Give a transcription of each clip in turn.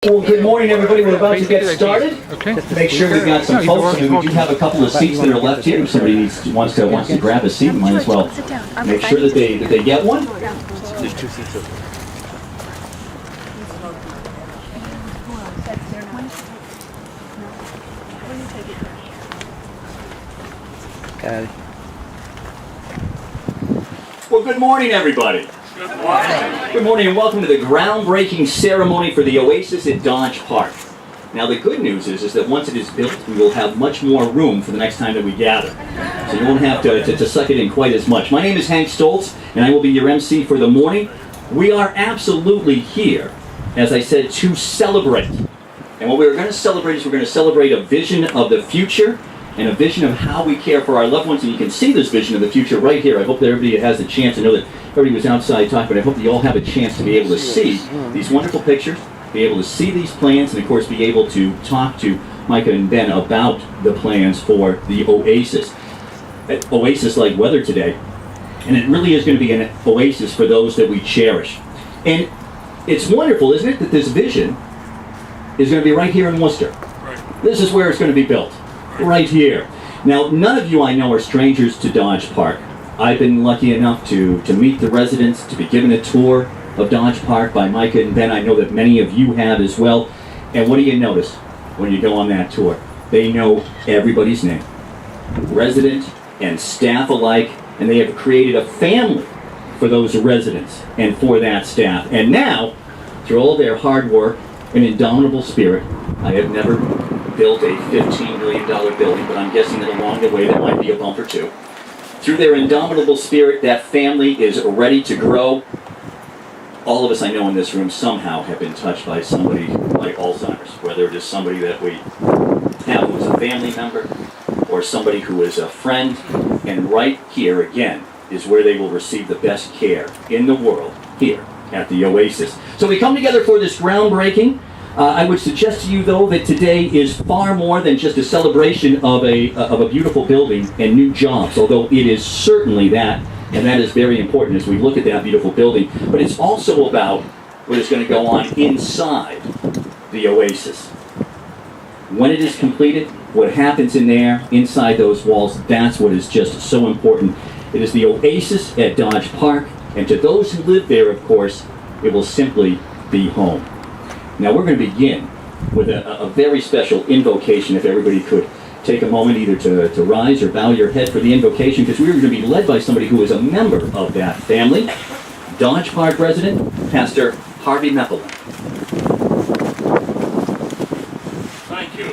Well, good morning, everybody. We're about to get started. Just to make sure we've got some folks. I mean, we do have a couple of seats that are left here. If somebody wants to grab a seat, might as well make sure that they get one. There's 2 seats open. Well, good morning, everybody. Good morning. Good morning, and welcome to the groundbreaking ceremony for the Oasis at Dodge Park. Now, the good news is that once it is built, we will have much more room for the next time that we gather. So you won't have to suck it in quite as much. My name is Hank Stoltz, and I will be your MC for the morning. We are absolutely here, as I said, to celebrate. And what we're going to celebrate is we're going to celebrate a vision of the future and a vision of how we care for our loved ones. And you can see this vision of the future right here. I hope that everybody has a chance. I know that everybody was outside talking, but I hope that you all have a chance to be able to see these wonderful pictures, be able to see these plans, and of course be able to talk to Micah and Ben about the plans for the Oasis. Oasis-like weather today, and it really is going to be an oasis for those that we cherish. And it's wonderful, isn't it, that this vision is going to be right here in Worcester. Right. This is where it's going to be built, right here. Now, none of you I know are strangers to Dodge Park. I've been lucky enough to meet the residents, to be given a tour of Dodge Park by Micah and Ben. I know that many of you have as well. And what do you notice when you go on that tour? They know everybody's name, resident and staff alike, and they have created a family for those residents and for that staff. And now, through all their hard work and indomitable spirit, I have never built a $15 million building, but I'm guessing that along the way there might be a bump or two. Through their indomitable spirit, that family is ready to grow. All of us I know in this room somehow have been touched by somebody like Alzheimer's, whether it is somebody that we have who is a family member or somebody who is a friend. And right here again is where they will receive the best care in the world, here at the Oasis. So we come together for this groundbreaking. I would suggest to you, though, that today is far more than just a celebration of a beautiful building and new jobs, although it is certainly that, and that is very important as we look at that beautiful building. But it's also about what is going to go on inside the Oasis. When it is completed, what happens in there, inside those walls, that's what is just so important. It is the Oasis at Dodge Park, and to those who live there, of course, it will simply be home. Now we're going to begin with a very special invocation. If everybody could take a moment either to rise or bow your head for the invocation, because we're going to be led by somebody who is a member of that family, Dodge Park resident, Pastor Harvey Meppelin. Thank you.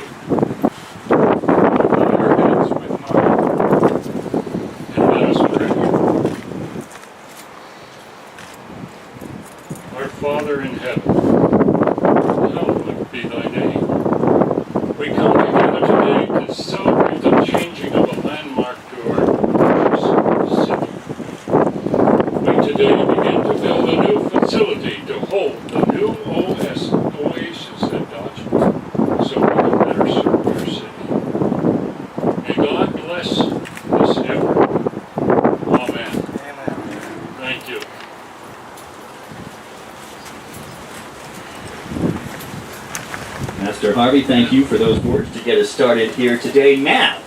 Bow your heads with mine, and let us pray. Our Father in heaven, hallowed be thy name. We come together today to celebrate the changing of a landmark to our city. We today begin to build a new facility to hold the new Oasis at Dodge Park, so we can better serve our city. May God bless this effort. Amen. Thank you. Pastor Harvey, thank you for those words to get us started here today. Now,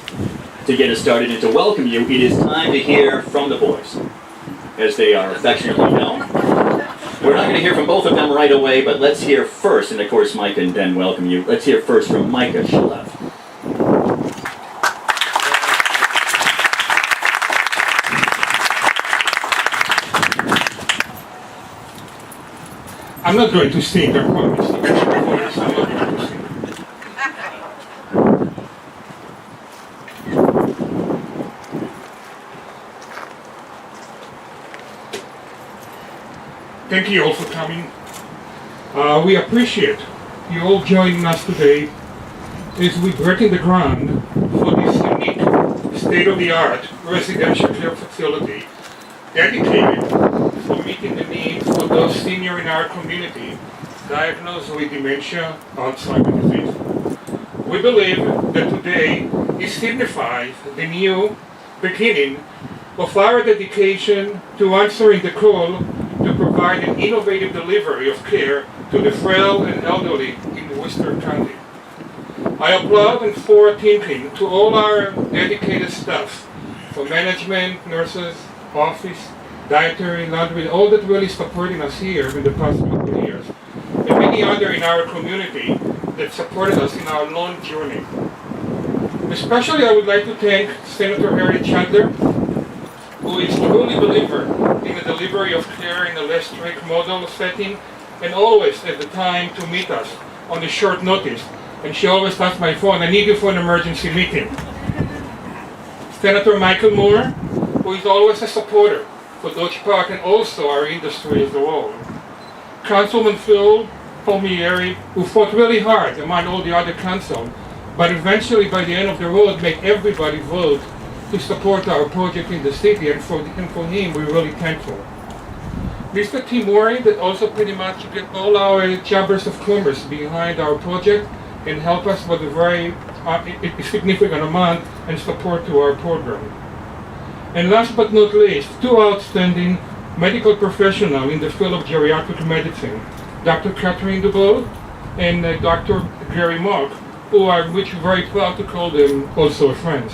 to get us started and to welcome you, it is time to hear from the boys, as they are affectionately known. We're not going to hear from both of them right away, but let's hear first, and of course Micah and Ben welcome you. Let's hear first from Micah Shalev. I'm not going to sing, I promise. I'm not going to sing. Thank you all for coming. We appreciate you all joining us today as we breaking the ground for this unique state-of-the-art residential care facility dedicated for meeting the needs of those seniors in our community diagnosed with dementia, Alzheimer disease. We believe that today it signifies the new beginning of our dedication to answering the call to provide an innovative delivery of care to the frail and elderly in Worcester County. I applaud and forward thinking to all our dedicated staff, from management, nurses, office, dietary, laundry, all that really supporting us here in the past couple of years, and many other in our community that supported us in our long journey. Especially I would like to thank Senator Harry Chandler, who is truly a believer in the delivery of care in a less strict model setting, and always at the time to meet us on the short notice. And she always asks my phone, I need you for an emergency meeting. Senator Michael Moore, who is always a supporter for Dodge Park and also our industry as a whole. Councilman Phil Palmieri, who fought really hard among all the other council, but eventually by the end of the road made everybody vote to support our project in the city, and for him we're really thankful. Mr. Tim Murray, that also pretty much get all our chambers of commerce behind our project and help us with a very significant amount and support to our program. And last but not least, two outstanding medical professionals in the field of geriatric medicine, Dr. Catherine Dubois and Dr. Gary Mock, who are which we're very proud to call them also friends.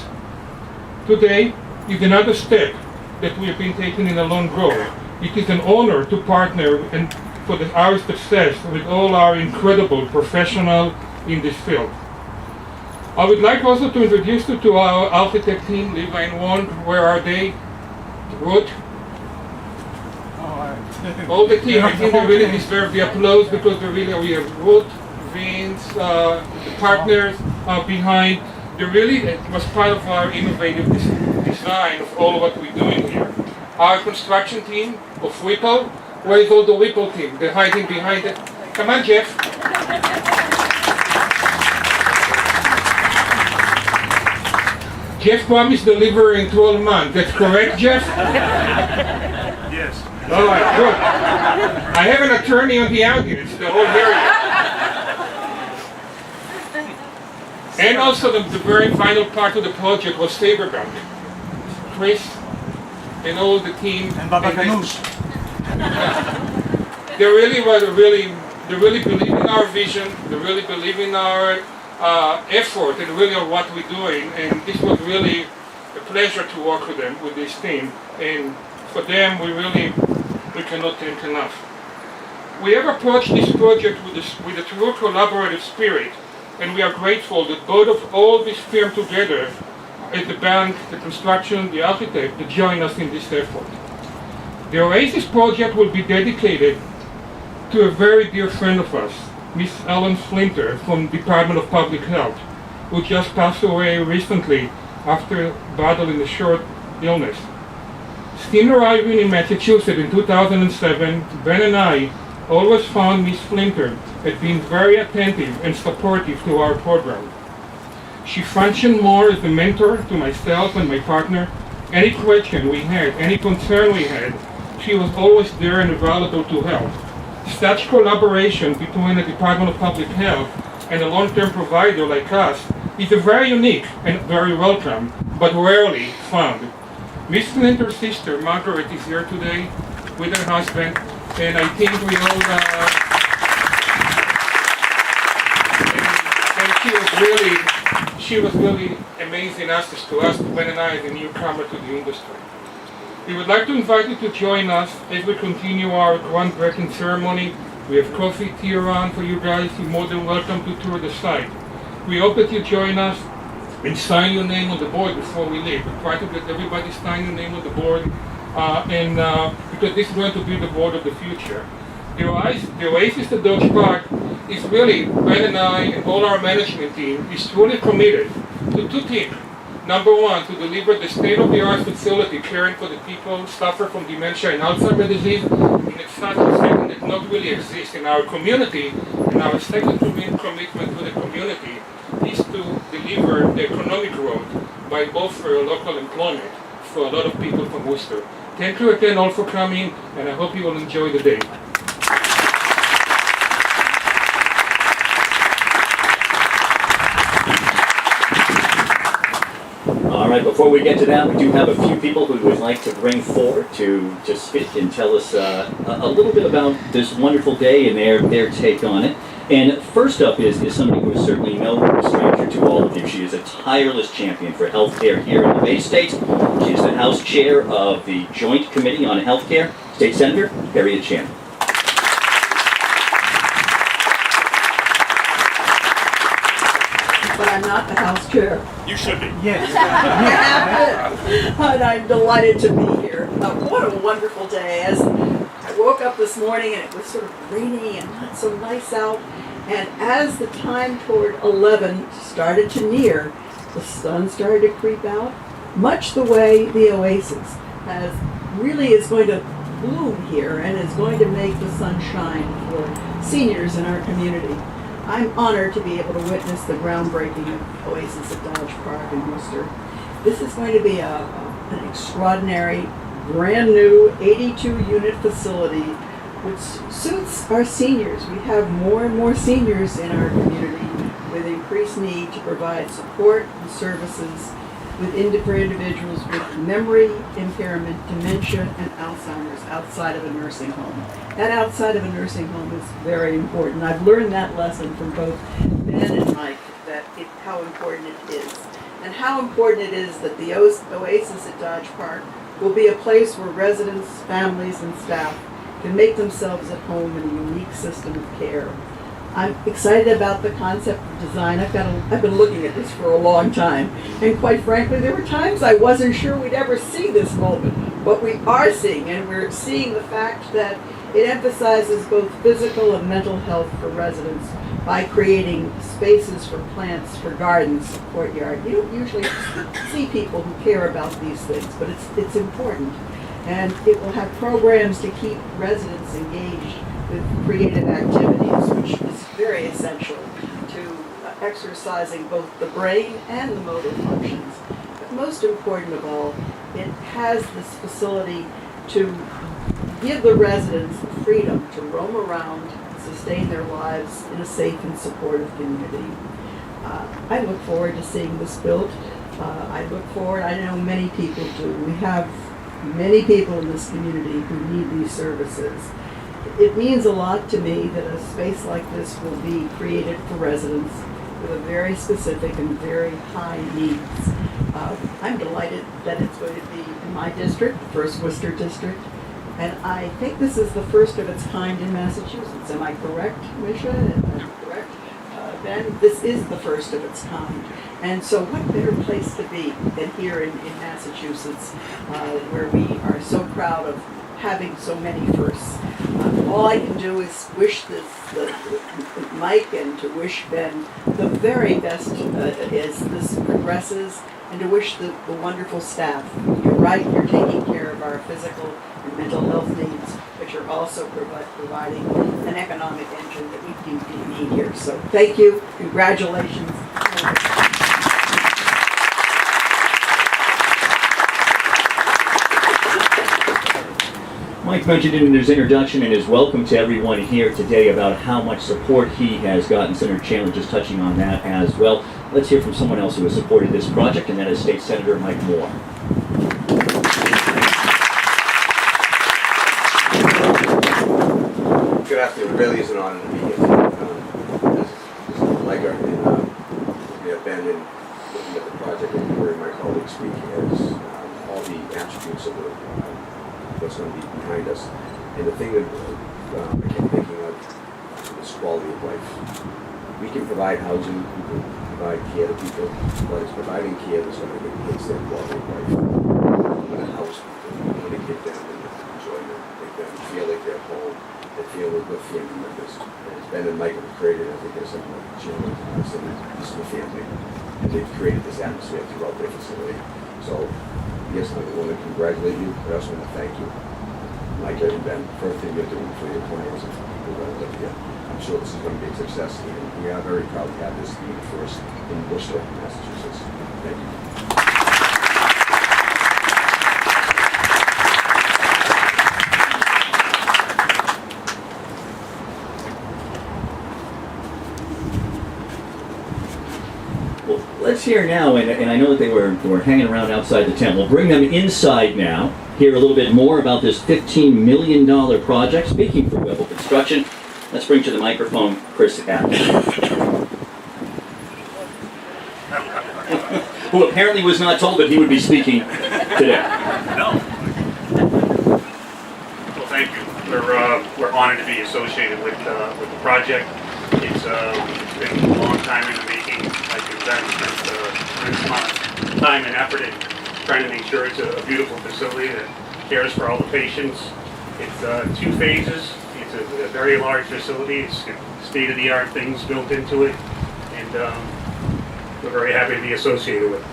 Today is another step that we have been taking in a long road. It is an honor to partner and for our success with all our incredible professionals in this field. I would like also to introduce you to our architect team, Levi Wong. Where are they? Ruth? All the team, I think they really deserve the applause because we have Ruth, Vince, the partners behind. It was part of our innovative design of all what we're doing here. Our construction team of Whipple. Where is all the Whipple team? They're hiding behind it. Come on, Jeff. Jeff promised delivery in 12 months. That's correct, Jeff? Yes. All right, good. I have an attorney on the audience, the whole area. And also the very final part of the project was Saberbank. Chris and all the team. And Baba Ganoush. They really believe in our vision, they really believe in our effort and really on what we're doing, and this was really a pleasure to work with them, with this team, and for them we cannot thank enough. We have approached this project with a true collaborative spirit, and we are grateful that both of all this firm together, as the bank, the construction, the architect, to join us in this effort. The Oasis project will be dedicated to a very dear friend of us, Miss Ellen Flinter from Department of Public Health, who just passed away recently after battling a short illness. Since arriving in Massachusetts in 2007, Ben and I always found Miss Flinter had been very attentive and supportive to our program. She functioned more as a mentor to myself and my partner. Any question we had, any concern we had, she was always there and available to help. Such collaboration between the Department of Public Health and a long-term provider like us is a very unique and very welcome, but rarely found. Miss Flinter's sister, Margaret, is here today with her husband, and I think we all, and she was really amazing assist to us, Ben and I, as a newcomer to the industry. We would like to invite you to join us as we continue our groundbreaking ceremony. We have coffee, tea around for you guys. You're more than welcome to tour the site. We hope that you join us and sign your name on the board before we leave. We try to get everybody sign your name on the board, because this is going to be the board of the future. The Oasis at Dodge Park is really, Ben and I and all our management team is truly committed to two things. Number one, to deliver the state-of-the-art facility caring for the people who suffer from dementia and Alzheimer disease in a such a setting that not really exists in our community. And our second commitment to the community is to deliver the economic growth by both local employment for a lot of people from Worcester. Thank you again all for coming, and I hope you will enjoy the day. All right, before we get to that, we do have a few people who would like to bring forward to speak and tell us a little bit about this wonderful day and their take on it. And first up is somebody who is certainly no stranger to all of you. She is a tireless champion for healthcare here in the Bay State. She is the House Chair of the Joint Committee on Healthcare, State Senator Harriet Chan. But I'm not the House Chair. You should be. And I'm delighted to be here. What a wonderful day. As I woke up this morning and it was sort of rainy and not so nice out, and as the time toward 11 started to near, the sun started to creep out, much the way the Oasis really is going to bloom here and is going to make the sun shine for seniors in our community. I'm honored to be able to witness the groundbreaking of Oasis at Dodge Park in Worcester. This is going to be an extraordinary, brand new 82-unit facility which suits our seniors. We have more and more seniors in our community with increased need to provide support and services for individuals with memory impairment, dementia, and Alzheimer's outside of a nursing home. That outside of a nursing home is very important. I've learned that lesson from both Ben and Mike, how important it is. And how important it is that the Oasis at Dodge Park will be a place where residents, families, and staff can make themselves at home in a unique system of care. I'm excited about the concept of design. I've been looking at this for a long time, and quite frankly, there were times I wasn't sure we'd ever see this moment, but we are seeing, and we're seeing the fact that it emphasizes both physical and mental health for residents by creating spaces for plants, for gardens, courtyard. You don't usually see people who care about these things, but it's important, and it will have programs to keep residents engaged with creative activities, which is very essential to exercising both the brain and the motor functions. But most important of all, it has this facility to give the residents the freedom to roam around and sustain their lives in a safe and supportive community. I look forward to seeing this built. I know many people do. We have many people in this community who need these services. It means a lot to me that a space like this will be created for residents with a very specific and very high needs. I'm delighted that it's going to be in my district, the first Worcester district, and I think this is the first of its kind in Massachusetts. Am I correct, Misha? Am I correct? Ben, this is the first of its kind. And so what better place to be than here in Massachusetts, where we are so proud of having so many firsts. All I can do is wish Mike and to wish Ben the very best as this progresses, and to wish the wonderful staff. You're right, you're taking care of our physical and mental health needs, but you're also providing an economic engine that we need here. So thank you, congratulations. Mike mentioned in his introduction and his welcome to everyone here today about how much support he has gotten. Senator Chandler just touching on that as well. Let's hear from someone else who has supported this project, and that is State Senator Mike Moore. Good afternoon. It really is an honor to be here today. Like we have been in looking at the project and hearing my colleagues speak as all the attributes of what's going to be behind us. And the thing that I kept thinking of is quality of life. We can provide housing, we can provide care to people, but it's providing care that's going to enhance their quality of life. We want to house people, we want to give them enjoyment, make them feel like they're home, they feel we're good family members. And as Ben and Mike have created, I think there's something like children, this is the family, and they've created this atmosphere throughout their facility. So, yes, I want to congratulate you, but I also want to thank you, Mike and Ben, for everything you're doing for your clients and for people that live here. I'm sure this is going to be a success, and we are very proud to have this be the first in Worcester, Massachusetts. Thank you. Let's hear now, and I know that they were hanging around outside the tent. We'll bring them inside now, hear a little bit more about this $15 million project. Speaking for Webble Construction, Let's bring to the microphone Chris Adams, who apparently was not told that he would be speaking today. No. Well, thank you. We're honored to be associated with the project. It's been a long time in the making. Like you've spent tremendous amount of time and effort in trying to make sure it's a beautiful facility that cares for all the patients. It's 2 phases. It's a very large facility. It's got state-of-the-art things built into it, and we're very happy to be associated with it.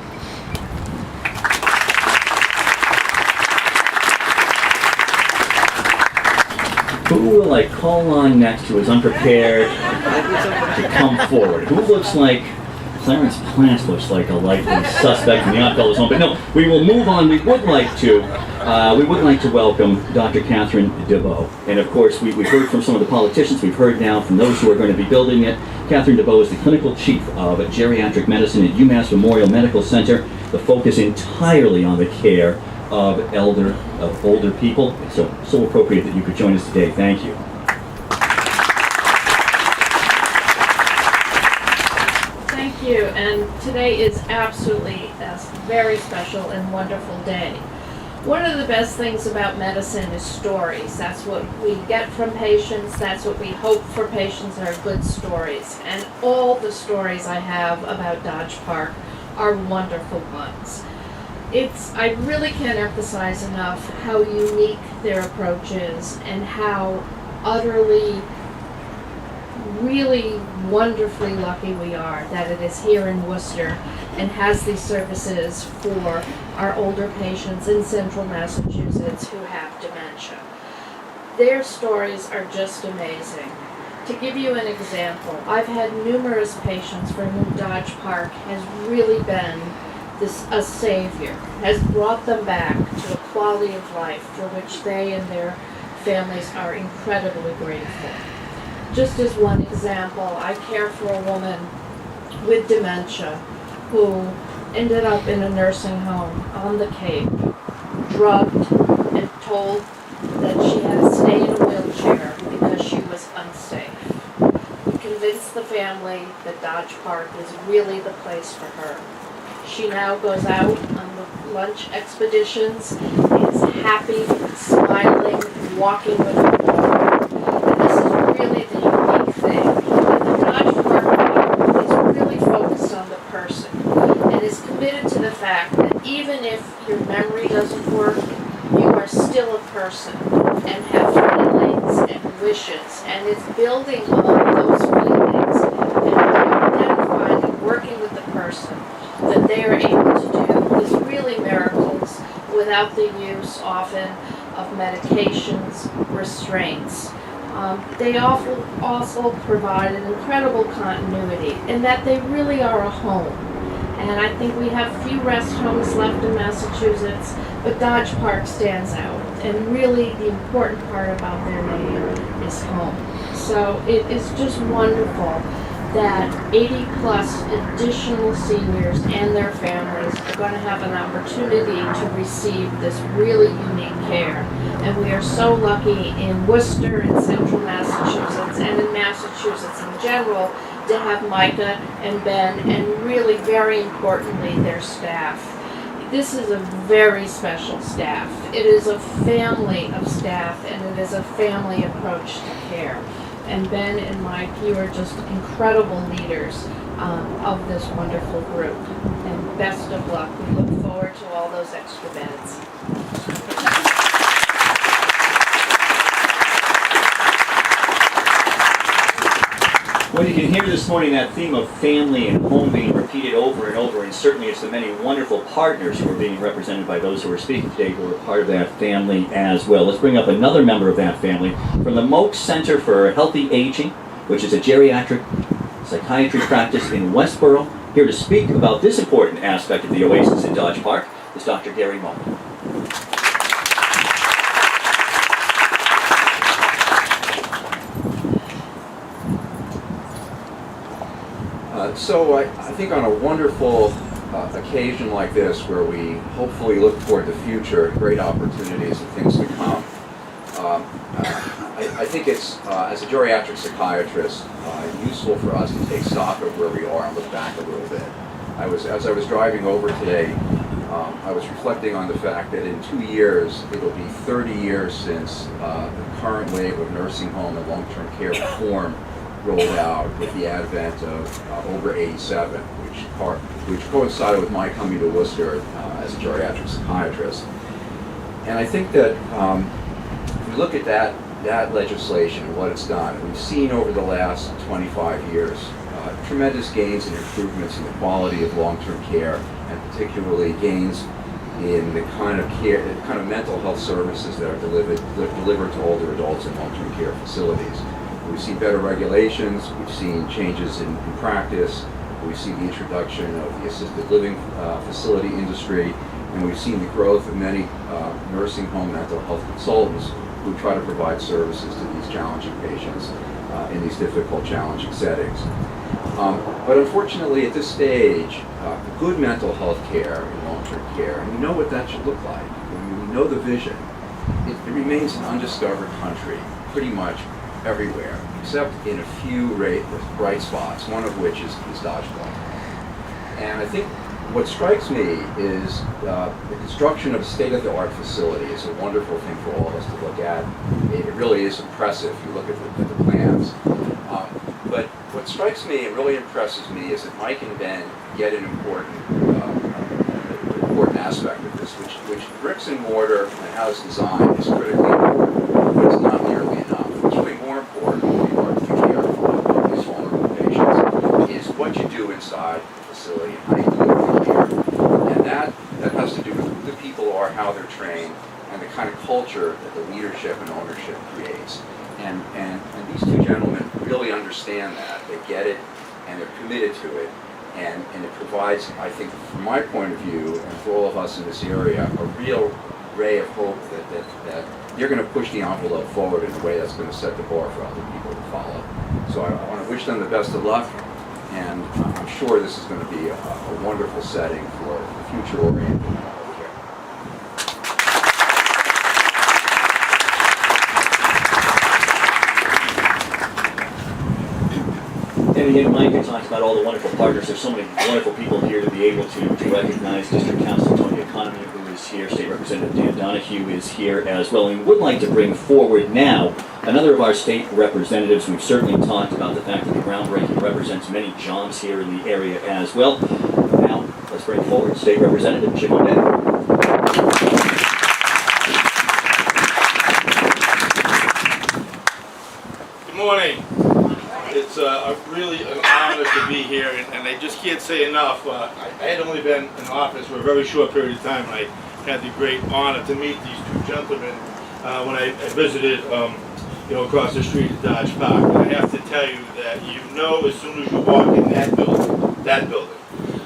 Who will I call on next who is unprepared to come forward? Who looks like Clarence Plants looks like a likely suspect in the Oddfellows home? But no, we will move on. We would like to welcome Dr. Catherine DeVoe. And of course, we've heard from some of the politicians. We've heard now from those who are going to be building it. Catherine DeVoe is the clinical chief of geriatric medicine at UMass Memorial Medical Center. The focus entirely on the care of older people. So appropriate that you could join us today. Thank you. Thank you, and today is absolutely a very special and wonderful day. One of the best things about medicine is stories. That's what we get from patients, that's what we hope for patients, are good stories. And all the stories I have about Dodge Park are wonderful ones. I really can't emphasize enough how unique their approach is and how utterly, really wonderfully lucky we are that it is here in Worcester and has these services for our older patients in central Massachusetts who have dementia. Their stories are just amazing. To give you an example, I've had numerous patients for whom Dodge Park has really been a savior, has brought them back to a quality of life for which they and their families are incredibly grateful. Just as one example, I care for a woman with dementia who ended up in a nursing home on the Cape, drugged and told that she had to stay in a wheelchair because she was unsafe. We convinced the family that Dodge Park is really the place for her. She now goes out on the lunch expeditions, is happy, smiling, walking with her dog. And this is really the unique thing. The Dodge Park is really focused on the person and is committed to the fact that even if your memory doesn't work, you are still a person and have feelings and wishes, and it's building on those feelings and identifying and working with the person that they are able to do is really miracles without the use often of medications, restraints. They also provide an incredible continuity in that they really are a home. And I think we have few rest homes left in Massachusetts, but Dodge Park stands out. And really the important part about their name is home. So it is just wonderful that 80 plus additional seniors and their families are going to have an opportunity to receive this really unique care. And we are so lucky in Worcester and central Massachusetts and in Massachusetts in general to have Micah and Ben and really very importantly their staff. This is a very special staff. It is a family of staff and it is a family approach to care. And Ben and Mike, you are just incredible leaders of this wonderful group. And best of luck. We look forward to all those extra beds. Well, you can hear this morning that theme of family and home being repeated over and over, and certainly it's the many wonderful partners who are being represented by those who are speaking today who are part of that family as well. Let's bring up another member of that family from the Moak Center for Healthy Aging, which is a geriatric psychiatry practice in Westboro. Here to speak about this important aspect of the Oasis in Dodge Park is Dr. Gary Moak. So I think on a wonderful occasion like this, where we hopefully look toward the future, great opportunities and things to come, I think it's, as a geriatric psychiatrist, useful for us to take stock of where we are and look back a little bit. As I was driving over today, I was reflecting on the fact that in 2 years, it'll be 30 years since the current wave of nursing home and long-term care reform rolled out with the advent of Over 87, which coincided with my coming to Worcester as a geriatric psychiatrist. And I think that if we look at that legislation and what it's done, we've seen over the last 25 years tremendous gains and improvements in the quality of long-term care, and particularly gains in the kind of care, the kind of mental health services that are delivered to older adults in long-term care facilities. We've seen better regulations, we've seen changes in practice, we've seen the introduction of the assisted living facility industry, and we've seen the growth of many nursing home mental health consultants who try to provide services to these challenging patients in these difficult, challenging settings. But unfortunately, at this stage, good mental health care and long-term care, and we know what that should look like. We know the vision. It remains an undiscovered country pretty much everywhere, except in a few bright spots, one of which is Dodge Point. And I think what strikes me is the construction of a state-of-the-art facility is a wonderful thing for all of us to look at. It really is impressive if you look at the plans. But what strikes me and really impresses me is that Mike and Ben get an important aspect of this, which bricks and mortar and how it's designed is critically important, but it's not nearly enough. What's really more important in regard to the care of these vulnerable patients is what you do inside the facility and how you deliver the care. And that has to do with who the people are, how they're trained, and the kind of culture that the leadership and ownership creates. And these two gentlemen really understand that. They get it, and they're committed to it. And it provides, I think, from my point of view, and for all of us in this area, a real ray of hope that you're going to push the envelope forward in a way that's going to set the bar for other people to follow. So I want to wish them the best of luck, and I'm sure this is going to be a wonderful setting for the future-oriented health care. And again, Mike had talked about all the wonderful partners. There's so many wonderful people here to be able to recognize. District Council Tony Economy, who is here. State Representative Dan Donahue is here as well. And we would like to bring forward now another of our state representatives. We've certainly talked about the fact that the groundbreaking represents many jobs here in the area as well. Now, let's bring forward State Representative Jim O'Day. Good morning. It's really an honor to be here, and I just can't say enough. I had only been in office for a very short period of time, and I had the great honor to meet these two gentlemen when I visited, across the street at Dodge Park. And I have to tell you that as soon as you walk in that building,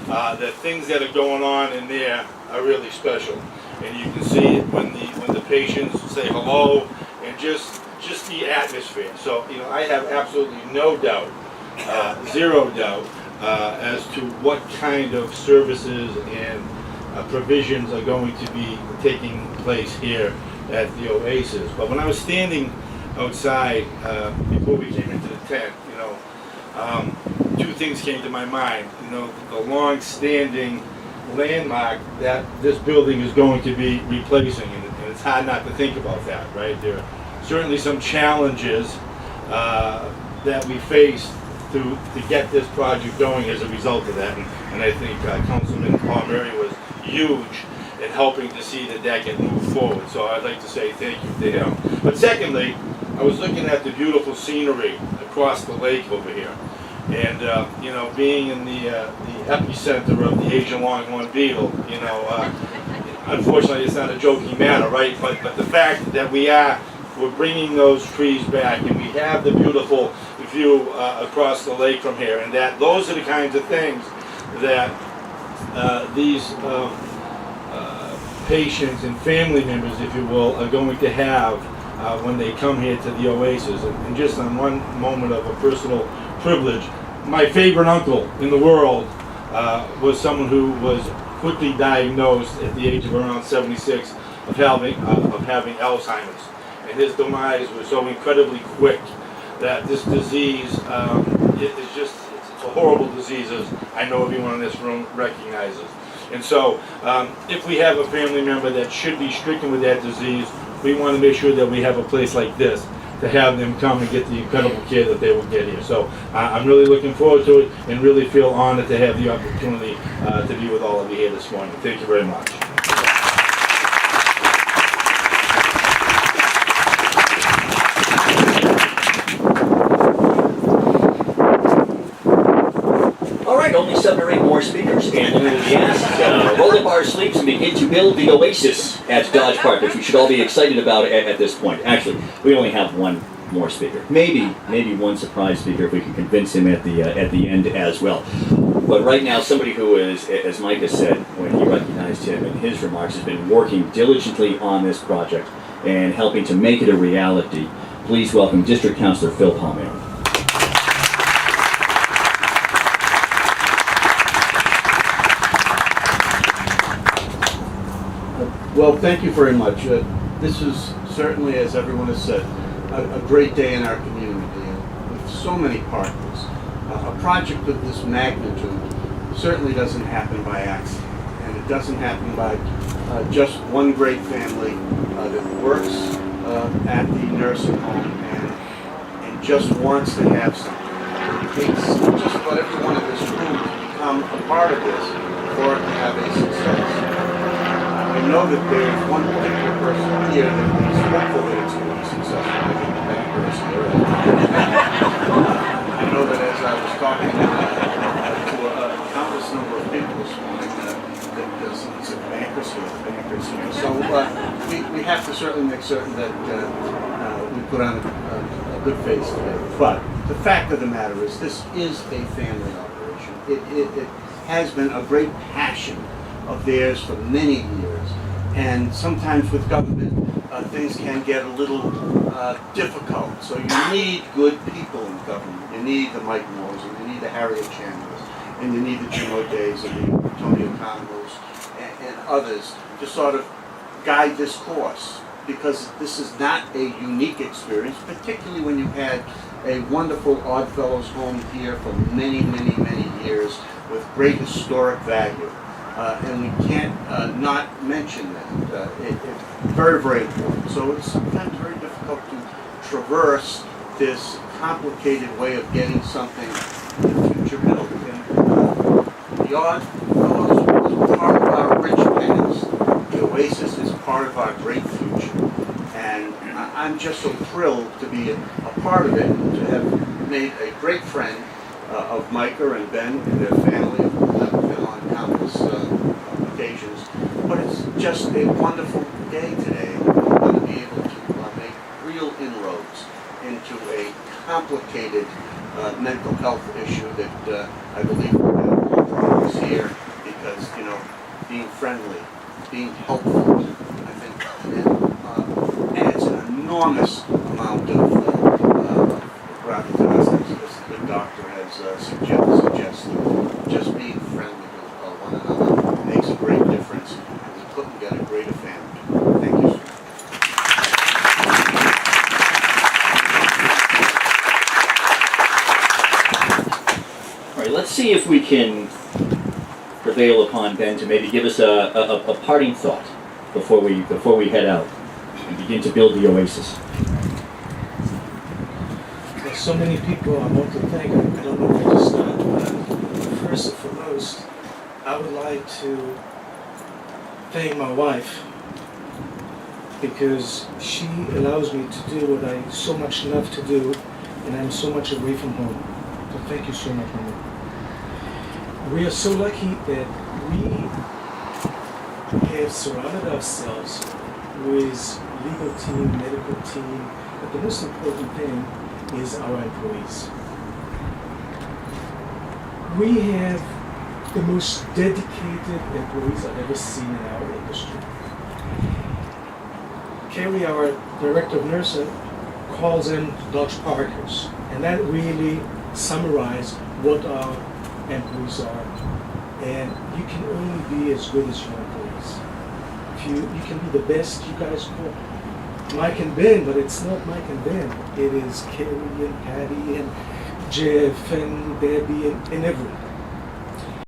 that things that are going on in there are really special, and you can see it when the patients say hello, and just the atmosphere. So, I have absolutely no doubt, zero doubt, as to what kind of services and provisions are going to be taking place here at the Oasis. But when I was standing outside before we came into the tent, two things came to my mind. The long-standing landmark that this building is going to be replacing, and it's hard not to think about that, right? There are certainly some challenges that we face to get this project going as a result of that, and I think Councilman Paul Murray was huge in helping to see that get moved forward. So I'd like to say thank you to him. But secondly, I was looking at the beautiful scenery across the lake over here, and being in the epicenter of the Asian longhorn beetle, unfortunately it's not a joking matter, right? But the fact that we're bringing those trees back, and we have the beautiful view across the lake from here, and that those are the kinds of things that these patients and family members, if you will, are going to have when they come here to the Oasis. And just on one moment of a personal privilege, my favorite uncle in the world was someone who was quickly diagnosed at the age of around 76 of having Alzheimer's. and his demise was so incredibly quick that this disease it's a horrible disease, as I know everyone in this room recognizes. And so, if we have a family member that should be stricken with that disease, we want to make sure that we have a place like this to have them come and get the incredible care that they will get here. So I'm really looking forward to it and really feel honored to have the opportunity to be with all of you here this morning. Thank you very much. All right, only 7 or 8 more speakers, and we ask, roll up our sleeves and begin to build the Oasis at Dodge Park, which we should all be excited about at this point. Actually, we only have one more speaker. Maybe one surprise speaker if we can convince him at the end as well. But right now, somebody who is, as Micah said when he recognized him in his remarks, has been working diligently on this project and helping to make it a reality. Please welcome District Councilor Phil Palmieri. Well, thank you very much. This is certainly, as everyone has said, a great day in our community, with so many partners. A project of this magnitude certainly doesn't happen by accident, and it doesn't happen by just one great family that works at the nursing home and just wants to have something. It takes just about everyone in this room to become a part of this for it to have a success. I know that there's one particular person here that is hopeful that it's going to be successful. I think that person there is. I know that as I was talking to a countless number of people this morning, that someone said bankers here. So we have to certainly make certain that we put on a good face today. But the fact of the matter is, this is a family operation. It has been a great passion of theirs for many years, and sometimes with government things can get a little difficult. So you need good people in government. You need the Mike Moores, and you need the Harriet Chandlers, and you need the Jim O'Days and the Tony O'Connells and others to sort of guide this course, because this is not a unique experience, particularly when you've had a wonderful Oddfellows home here for many, many, many years with great historic value. And we can't not mention that. It's very, very important. So it's sometimes very difficult to traverse this complicated way of getting something in the future built. And the Oddfellows was part of our rich past. The Oasis is part of our great future. And I'm just so thrilled to be a part of it, and to have made a great friend of Micah and Ben and their family. Countless occasions, but it's just a wonderful day today. We're going to be able to make real inroads into a complicated mental health issue that I believe we're going to have more progress here, because, you know, being friendly, being helpful, I think adds an enormous amount of gravity to us, as the doctor has suggested. Just being friendly one another makes a great difference, and we couldn't get a greater family. Thank you. All right, let's see if we can prevail upon Ben to maybe give us a parting thought before we head out and begin to build the Oasis. There's so many people I want to thank. I don't know where to start. First and foremost, I would like to thank my wife, because she allows me to do what I so much love to do, and I'm so much away from home. So thank you so much, Mama. We are so lucky that we have surrounded ourselves with legal team, medical team, but the most important thing is our employees. We have the most dedicated employees I've ever seen in our industry. Carrie, our director of nursing, calls them Dodge Parkers, and that really summarizes what our employees are. And you can only be as good as your employees. If you can be the best, you guys will. Mike and Ben, but it's not Mike and Ben. It is Carrie and Patty and Jeff and Debbie and everyone.